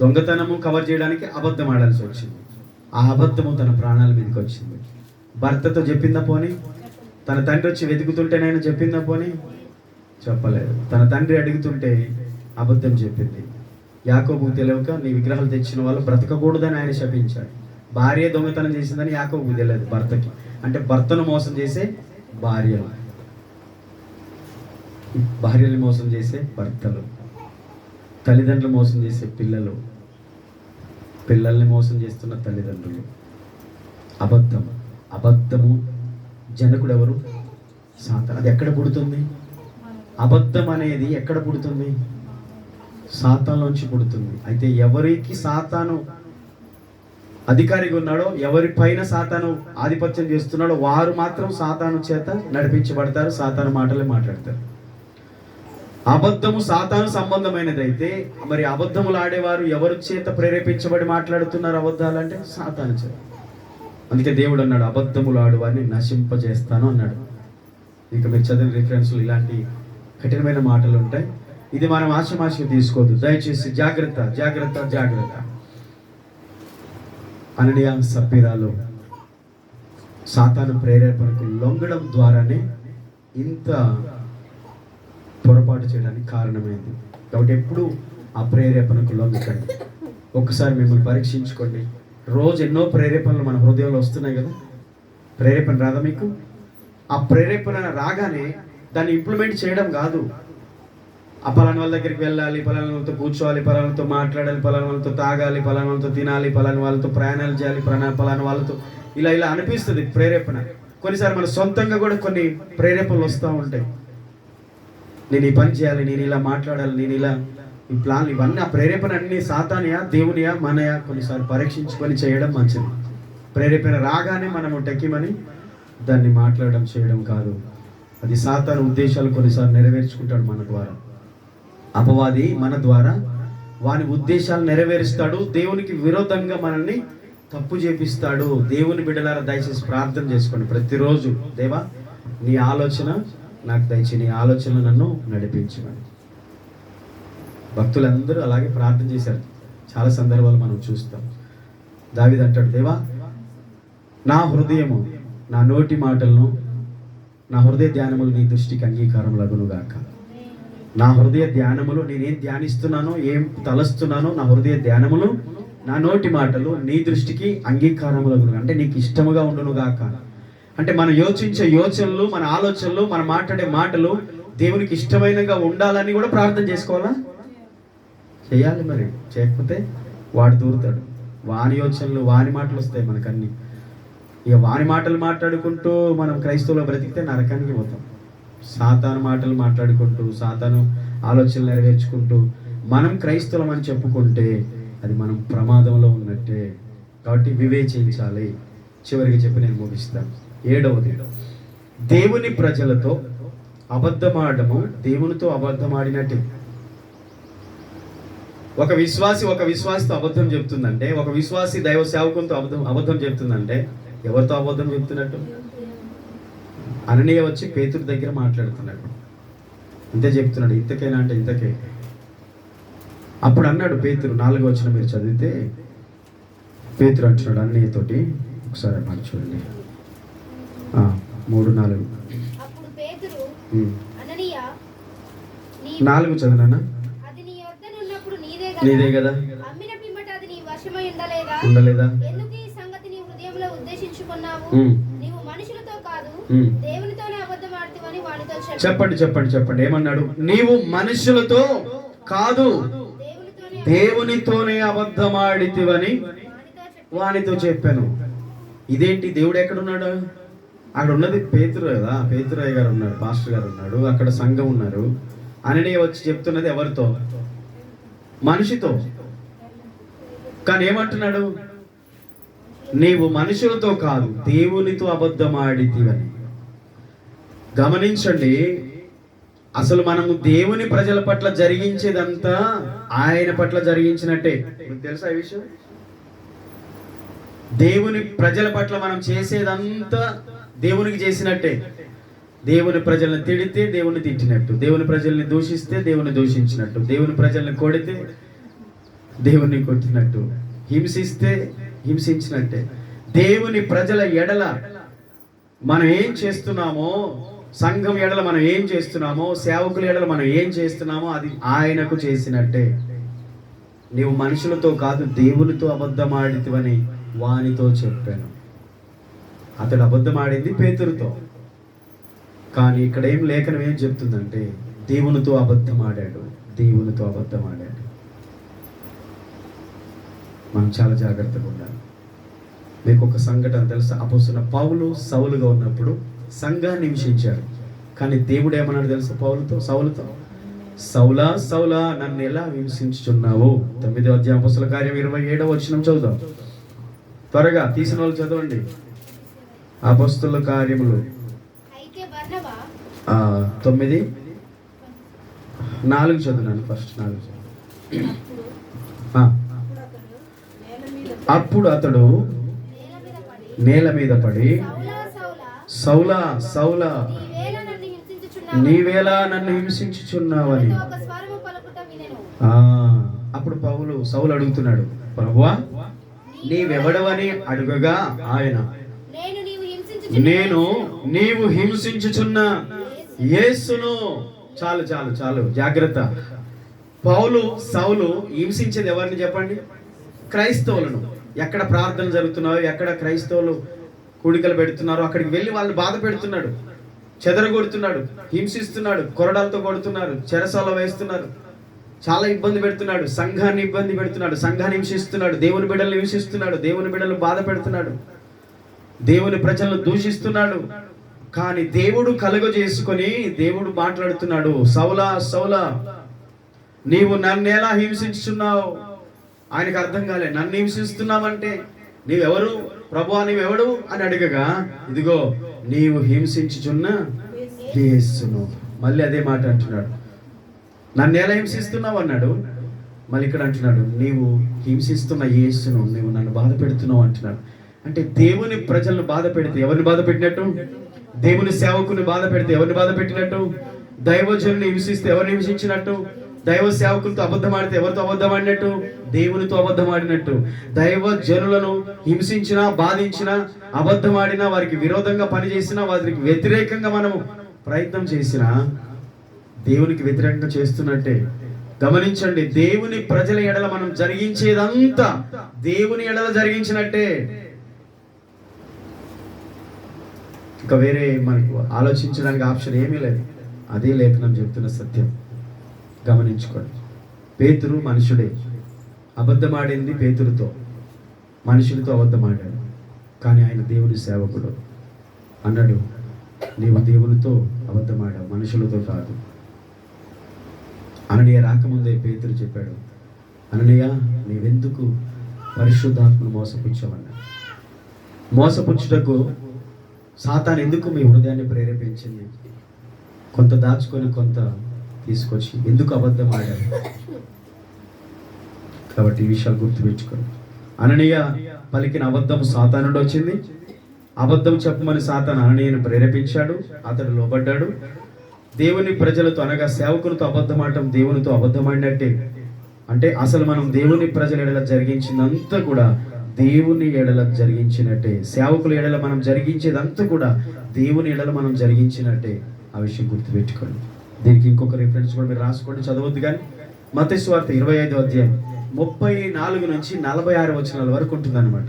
దొంగతనము కవర్ చేయడానికి అబద్ధం ఆడాల్సి వచ్చింది. ఆ అబద్ధము తన ప్రాణాల మీదకి వచ్చింది. భర్తతో చెప్పిందా పోనీ? తన తండ్రి వచ్చి వెతుకుతుంటేనైనా చెప్పిందా పోనీ? చెప్పలేదు. తన తండ్రి అడుగుతుంటే అబద్ధం చెప్పింది. యాకోబుకు తెలియక నీ విగ్రహాలు తెచ్చిన వాళ్ళు బ్రతకకూడదని ఆయన శపించాడు. భార్య దొంగతనం చేసిందని యాకోబుకు తెలియదు భర్తకి. అంటే భర్తను మోసం చేసే భార్యలు, భార్యల్ని మోసం చేసే భర్తలు, తల్లిదండ్రులు మోసం చేసే పిల్లలు, పిల్లల్ని మోసం చేస్తున్న తల్లిదండ్రులు. అబద్ధము జనకుడు ఎవరు? సాతాను. అది ఎక్కడ పుడుతుంది? అబద్ధం అనేది ఎక్కడ పుడుతుంది? సాతానులోంచి పుడుతుంది. అయితే ఎవరికి సాతాను అధికారిగా ఉన్నాడో, ఎవరి పైన సాతాను ఆధిపత్యం చేస్తున్నాడో వారు మాత్రం సాతాను చేత నడిపించబడతారు, సాతాను మాటలే మాట్లాడతారు. అబద్ధము సాతాను సంబంధమైనది. అయితే మరి అబద్ధములు ఆడేవారు ఎవరి చేత ప్రేరేపించబడి మాట్లాడుతున్నారు అబద్ధాలంటే? సాతాను చేత. అందుకే దేవుడు అన్నాడు, అబద్ధములు ఆడువారిని నశింపజేస్తాను అన్నాడు. ఇక మీరు చదివిన రిఫరెన్స్లు ఇలాంటి కఠినమైన మాటలు ఉంటాయి. ఇది మనం ఆశమాశగా తీసుకోవద్దు. దయచేసి జాగ్రత్త జాగ్రత్త జాగ్రత్త. అననీయ సప్పీరాలు సాతాను ప్రేరేపణకు లొంగడం ద్వారానే ఇంత పొరపాటు చేయడానికి కారణమైంది. కాబట్టి ఎప్పుడు ఆ ప్రేరేపణకు లొంగకండి. ఒక్కసారి మిమ్మల్ని పరీక్షించుకోండి. రోజు ఎన్నో ప్రేరేపణలు మన హృదయంలో వస్తున్నాయి కదా. ప్రేరేపణ రాదా మీకు? ఆ ప్రేరేపణ రాగానే దాన్ని ఇంప్లిమెంట్ చేయడం కాదు. ఆ పలానా వాళ్ళ దగ్గరికి వెళ్ళాలి, పలానా వాళ్ళతో కూర్చోవాలి, పలానా వాళ్ళతో మాట్లాడాలి, పలానా వాళ్ళతో తాగాలి, పలానా వాళ్ళతో తినాలి, పలానా వాళ్ళతో ప్రయాణాలు చేయాలి, పలానా వాళ్ళతో ఇలా అనిపిస్తుంది ప్రేరేపణ. కొన్నిసార్లు మన సొంతంగా కూడా కొన్ని ప్రేరేపణలు వస్తూ ఉంటాయి. నేను ఈ పని చేయాలి, నేను ఇలా మాట్లాడాలి, నేను ఇలా ఈ ప్లాన్, ఇవన్నీ ఆ ప్రేరేపణ అన్ని సాతానియా దేవునియా మనయా? కొన్నిసార్లు పరీక్షించుకొని చేయడం మంచిది. ప్రేరేపణ రాగానే మనము టెక్కిమని దాన్ని మాట్లాడడం చేయడం కాదు. అది సాతాను ఉద్దేశాలు కొన్నిసార్లు నెరవేర్చుకుంటాడు మన ద్వారా. అపవాది మన ద్వారా వాని ఉద్దేశాలు నెరవేరుస్తాడు. దేవునికి విరోధంగా మనల్ని తప్పు చేపిస్తాడు. దేవుని బిడ్డలారా దయచేసి ప్రార్థన చేసుకోండి ప్రతిరోజు. దేవా, నీ ఆలోచన నాకు దయచేసి, నీ ఆలోచన నన్ను నడిపించమని. భక్తులందరూ అలాగే ప్రార్థన చేశారు. చాలా సందర్భాలు మనం చూస్తాం. దావీదు అంటాడు, దేవా, నా హృదయము, నా నోటి మాటలను, నా హృదయ ధ్యానములు నీ దృష్టికి అంగీకారం లగునుగాక. నా హృదయ ధ్యానములు, నేనేం ధ్యానిస్తున్నానో, ఏం తలస్తున్నానో, నా హృదయ ధ్యానములు, నా నోటి మాటలు నీ దృష్టికి అంగీకారములగును, అంటే నీకు ఇష్టముగా ఉండునుగాక. అంటే మనం యోచించే యోచనలు, మన ఆలోచనలు, మనం మాట్లాడే మాటలు దేవునికి ఇష్టమైనగా ఉండాలని కూడా ప్రార్థన చేసుకోవాలా? చేయాలి. మరి చేయకపోతే వాడు దూరుతాడు. వాని యోచనలు, వాని మాటలు వస్తాయి మనకన్నీ. ఇక వాని మాటలు మాట్లాడుకుంటూ మనం క్రైస్తవులో బ్రతికితే నరకానికి పోతాం. సాతాను మాటలు మాట్లాడుకుంటూ, సాతాను ఆలోచనలు నెరవేర్చుకుంటూ మనం క్రైస్తవులం అని చెప్పుకుంటే అది మనం ప్రమాదంలో ఉన్నట్టే. కాబట్టి వివేచించాలి. చివరికి చెప్పి నేను ముగిస్తాను. 7వది, దేవుని ప్రజలతో అబద్ధమాడము దేవునితో అబద్ధమాడినట్టే. ఒక విశ్వాసితో అబద్ధం చెప్తుందంటే, ఒక విశ్వాసి దైవ సేవకునితో అబద్ధం చెప్తుందంటే ఎవరితో అబద్ధం చెప్తున్నట్టు? అననీయ వచ్చి పేతురు దగ్గర మాట్లాడుతున్నాడు. ఇంతే చెప్తున్నాడు. ఇంతకైనా అంటే ఇంతకే. అప్పుడు అన్నాడు పేతురు, 4వ వచనం మీరు చదివితే, పేతురు అంటున్నాడు అననీయతోటి, ఒకసారి మాట చూడండి, 3-4. 4 చదివినా? నీదే కదా, ఉండలేదా? చెప్పండి. ఏమన్నాడు? నీవు మనుషులతో కాదు దేవునితోనే అబద్ధమాడితివని వానితో చెప్పాను. ఇదేంటి? దేవుడు ఎక్కడున్నాడు? అక్కడ ఉన్నది పేతురు కదా. పేతురయ్య గారు ఉన్నారు, పాస్టర్ గారు ఉన్నాడు, అక్కడ సంఘం ఉన్నారు. అననీయ వచ్చి చెప్తున్నది ఎవరితో? మనిషితో. కానీ ఏమంటున్నాడు? నీవు మనుషులతో కాదు దేవునితో అబద్ధమాడితివని. గమనించండి, అసలు మనము దేవుని ప్రజల పట్ల జరిగించేదంతా ఆయన పట్ల జరిగించినట్టే. మీకు తెలుసా ఈ విషయం? దేవుని ప్రజల పట్ల మనం చేసేదంతా దేవునికి చేసినట్టే. దేవుని ప్రజల్ని తిడితే దేవుని తిట్టినట్టు, దేవుని ప్రజల్ని దూషిస్తే దేవుని దూషించినట్టు, దేవుని ప్రజల్ని కొడితే దేవుని కొట్టినట్టు, హింసిస్తే హింసించినట్టే. దేవుని ప్రజల ఎడల మనం ఏం చేస్తున్నామో, సంఘం ఎడల మనం ఏం చేస్తున్నామో, సేవకుల ఎడల మనం ఏం చేస్తున్నామో అది ఆయనకు చేసినట్టే. నీవు మనుషులతో కాదు దేవునితో అబద్ధమాడితివని వానితో చెప్పాను. అతడు అబద్ధమాడింది పేతురుతో, కానీ ఇక్కడ ఏం లేఖనం ఏం చెప్తుందంటే దేవునితో అబద్ధమాడాడు, దేవునితో అబద్ధమాడాడు. మనం చాలా జాగ్రత్తగా ఉండాలి. మీకు ఒక సంఘటన తెలుసా? అపొస్తలుడైన పౌలు సౌలుగా ఉన్నప్పుడు సంఘాన్ని హింసించాడు, కానీ దేవుడు ఏమన్నాడు తెలుసా సౌలుతో? సౌలా సౌలా నన్ను ఎలా హింసించుచున్నావు? 9వ అధ్యాయం అపొస్తలుల కార్యం 27వ వచనం చదువుదాం. త్వరగా తీసిన వాళ్ళు చదవండి. అపొస్తలుల కార్యములు 9:4 చదువున్నాను. ఫస్ట్ 4 అప్పుడు అతడు నేల మీద పడి, సౌలా సౌలా నీవేలా నన్ను హింసించుచున్నావని. అప్పుడు సౌలు అడుగుతున్నాడు, ప్రభువా నీవెవడవని అడుగగా ఆయన, నేను నీవు హింసించుచున్న యేసును. చాలు చాలు చాలు, జాగ్రత్త. సౌలు హింసించేది ఎవరిని చెప్పండి? క్రైస్తవులను. ఎక్కడ ప్రార్థన జరుగుతున్నారో, ఎక్కడ క్రైస్తవులు కూడికలు పెడుతున్నారో అక్కడికి వెళ్ళి వాళ్ళని బాధ పెడుతున్నాడు, చెదరగొడుతున్నాడు, హింసిస్తున్నాడు, కొరడాలతో కొడుతున్నారు, చెరసాలలో వేస్తున్నారు, చాలా ఇబ్బంది పెడుతున్నాడు, సంఘాన్ని ఇబ్బంది పెడుతున్నాడు, సంఘాన్ని హింసిస్తున్నాడు, దేవుని బిడ్డలను హింసిస్తున్నాడు, దేవుని బిడ్డలను బాధ పెడుతున్నాడు, దేవుని ప్రజలను దూషిస్తున్నాడు. కానీ దేవుడు కలుగజేసుకొని దేవుడు మాట్లాడుతున్నాడు, సౌలా సౌలా నీవు నన్ను ఎలా హింసించుచున్నావు? ఆయనకు అర్థం కాలే. నన్ను హింసిస్తున్నావంటే నీవెవరు ప్రభువా, నీవెవడు అని అడగగా, ఇదిగో నీవు హింసించుచున్న యేసును. మళ్ళీ అదే మాట అంటున్నాడు. నన్ను ఎలా హింసిస్తున్నావు అన్నాడు. మళ్ళీ ఇక్కడ అంటున్నాడు, నీవు హింసిస్తున్న యేసును, నీవు నన్ను బాధ పెడుతున్నావు అంటున్నాడు. అంటే దేవుని ప్రజలను బాధ పెడితే ఎవరిని బాధ పెట్టినట్టు? దేవుని సేవకుని బాధ పెడితే ఎవరిని బాధ పెట్టినట్టు? దైవజనుని హింసిస్తే ఎవరిని హింసించినట్టు? దైవ సేవకులతో అబద్ధమాడితే ఎవరితో అబద్ధమాడినట్టు? దేవునితో అబద్ధమాడినట్టు. దైవ జనులను హింసించినా, బాధించినా, అబద్ధమాడినా, వారికి విరోధంగా పనిచేసినా, వారికి వ్యతిరేకంగా మనము ప్రయత్నం చేసినా దేవునికి వ్యతిరేకంగా చేస్తున్నట్టే. గమనించండి, దేవుని ప్రజల ఎడల మనం జరిగించేదంతా దేవుని ఎడల జరిగించినట్టే. ఇంకా వేరే మనకు ఆలోచించడానికి ఆప్షన్ ఏమీ లేదు. అదే లేఖనం చెప్తున్న సత్యం. గమనించుకోండి. పేతురు మనుషుడే, అబద్ధమాడింది పేతురుతో, మనుషులతో అబద్ధమాడాడు. కానీ ఆయన దేవుని సేవకుడు. అన్నాడు, నీవు దేవునితో అబద్ధమాడావు, మనుషులతో కాదు. అననీయ రాకముందే పేతురు చెప్పాడు, అననీయ నీవెందుకు పరిశుద్ధాత్మను మోసపుచ్చావన్నాడు. మోసపుచ్చుటకు సాతాను ఎందుకు మీ హృదయాన్ని ప్రేరేపించింది? కొంత దాచుకొని కొంత తీసుకొచ్చి ఎందుకు అబద్ధం ఆడారు? కాబట్టి ఈ విషయాలు గుర్తుపెట్టుకోండి. అననీయ పలికిన అబద్ధం సాతాను నుండి వచ్చింది. అబద్ధం చెప్పమని సాతాను అననీయను ప్రేరేపించాడు, అతడు లోబడ్డాడు. దేవుని ప్రజలతో అనగా సేవకులతో అబద్ధమాడటం దేవునితో అబద్ధమాడినట్టే. అంటే అసలు మనం దేవుని ప్రజల ఎడల జరిగించిందంతా కూడా దేవుని ఎడల జరిగించినట్టే. సేవకుల ఎడల మనం జరిగించేదంతా కూడా దేవుని ఎడల మనం జరిగించినట్టే. ఆ విషయం గుర్తుపెట్టుకోండి. దీనికి ఇంకొక రిఫరెన్స్ కూడా మీరు రాసుకోండి, చదవద్దు. కానీ మత్తయి సువార్త 25వ అధ్యాయం 34 నుంచి 46 వచనాల వరకు ఉంటుందన్నమాట.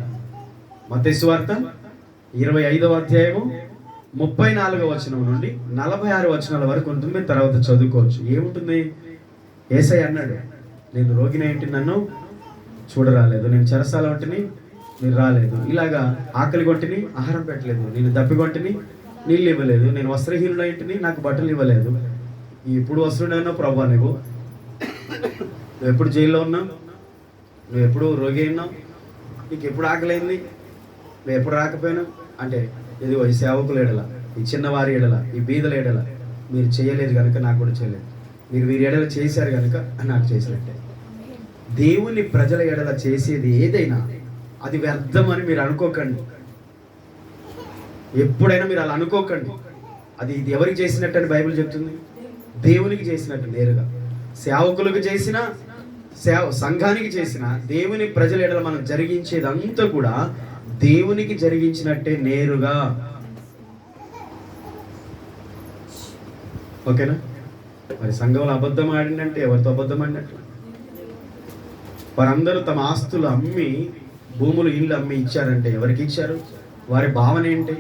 మత్తయి సువార్త 25వ అధ్యాయము 34వ వచనం నుండి 46 వచనాల వరకు ఉంటుంది. మీరు తర్వాత చదువుకోవచ్చు. ఏముంటుంది? యేసయ్య అన్నాడు, నేను రోగిని ఏంటి, నన్ను చూడరాలేదు, నేను చెరసాల వంటిని మీరు రాలేదు, ఇలాగా ఆకలి కొట్టిని ఆహారం పెట్టలేదు, నేను దప్పికొంటిని నీళ్ళు ఇవ్వలేదు, నేను వస్త్రహీనుడు ఏంటిని నాకు బట్టలు ఇవ్వలేదు. ఇప్పుడు వస్త్రుడైనా ప్రభా, నువ్వు ఎప్పుడు జైల్లో ఉన్నావు, నువ్వు ఎప్పుడు రోగి అయినావు, నీకు ఎప్పుడు ఆకలైంది, నువ్వు ఎప్పుడు రాకపోయినావు అంటే ఇదిగో ఈ సేవకుల ఎడల, ఈ చిన్నవారి ఎడల, ఈ బీదల ఎడల మీరు చేయలేదు కనుక నాకు కూడా చేయలేదు, మీరు వీరి ఎడల చేశారు కనుక నాకు చేసినట్టే. దేవుని ప్రజల ఎడల చేసేది ఏదైనా అది వ్యర్థం అని మీరు అనుకోకండి. ఎప్పుడైనా మీరు అలా అనుకోకండి. అది ఇది ఎవరికి చేసినట్టు అని బైబిల్ చెప్తుంది? దేవునికి చేసినట్టు నేరుగా. సేవకులకు చేసిన, సంఘానికి చేసిన, దేవుని ప్రజల ఎడల మనం జరిగించేదంతా కూడా దేవునికి జరిగించినట్టే నేరుగా. ఓకేనా? మరి సంఘంలో అబద్ధం ఆడిందంటే ఎవరితో అబద్ధం ఆడినట్లు? వారందరూ తమ ఆస్తులు అమ్మి, భూములు ఇళ్ళు అమ్మి ఇచ్చారంటే ఎవరికి ఇచ్చారు? వారి భావన ఏంటి?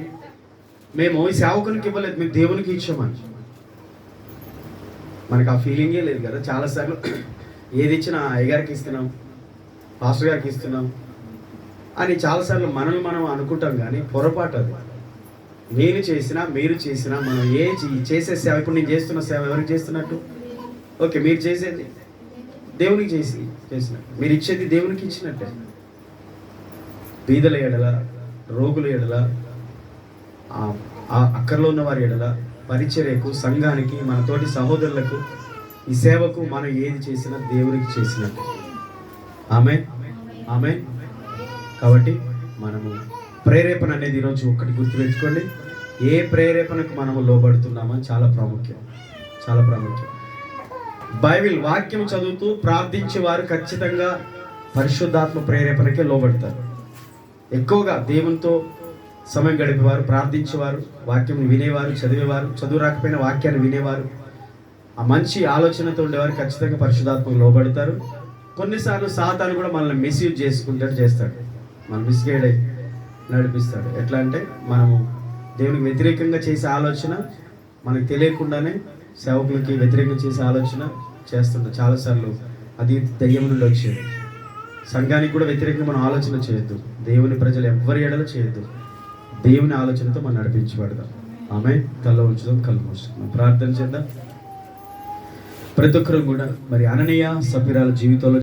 మేము ఈ సేవకునికి ఇవ్వలేదు, మేము దేవునికి ఇచ్చామని. మనకు ఆ ఫీలింగే లేదు కదా. చాలాసార్లు ఏది ఇచ్చినా అయ్యగారికి ఇస్తున్నాం, పాస్టర్ గారికి ఇస్తున్నాం అని చాలాసార్లు మనల్ని మనం అనుకుంటాం. కానీ పొరపాటు అది. నేను చేసినా మీరు చేసినా మనం చేసే సేవ, ఇప్పుడు నేను చేస్తున్న సేవ ఎవరికి చేస్తున్నట్టు? ఓకే, మీరు చేసేది దేవునికి చేసినట్టు, మీరు ఇచ్చేది దేవునికి ఇచ్చినట్టే. బీదల ఎడల, రోగుల ఎడల, అక్కర్లో ఉన్న వారి ఎడల, పరిచర్యకు, సంఘానికి, మన తోటి సహోదరులకు, ఈ సేవకు మనం ఏది చేసినా దేవునికి చేసినట్టు. ఆమేన్, ఆమేన్. కాబట్టి మనము ప్రేరేపణ అనేది ఈరోజు ఒకటి గుర్తుపెట్టుకోండి. ఏ ప్రేరేపణకు మనము లోబడుతున్నామని చాలా ప్రాముఖ్యం, చాలా ప్రాముఖ్యం. బైబిల్ వాక్యం చదువుతూ ప్రార్థించేవారు ఖచ్చితంగా పరిశుద్ధాత్మ ప్రేరేపణకే లోబడతారు. ఎక్కువగా దేవునితో సమయం గడిపేవారు, ప్రార్థించేవారు, వాక్యం వినేవారు, చదివేవారు, చదువు రాకపోయినా వాక్యాన్ని వినేవారు, ఆ మంచి ఆలోచనతో ఉండేవారు ఖచ్చితంగా పరిశుద్ధాత్మకు లోబడతారు. కొన్నిసార్లు సాతాను కూడా మనల్ని మిస్యూజ్ చేస్తాడు, మనం మిస్గైడ్ అయి నడిపిస్తాడు. ఎట్లా అంటే మనము దేవునికి వ్యతిరేకంగా చేసే ఆలోచన మనకు తెలియకుండానే సేవకులకి వ్యతిరేకంగా చేసే ఆలోచన చేస్తుంటాం చాలాసార్లు. అది దయ్యం నుండి వచ్చేది. సంఘానికి కూడా వ్యతిరేకంగా మనం ఆలోచన చేయొద్దు. దేవుని ప్రజలు ఎవ్వరి ఎడలో చేయొద్దు. దేవుని ఆలోచనతో మనం నడిపించబడదాం. ఆమె కళ్ళు ఉంచుదాం, కళ్ళు మూసుకుందాం, ప్రార్థన చేద్దాం. ప్రతి ఒక్కరు కూడా మరి అననీయ సభ్యురాల జీవితంలో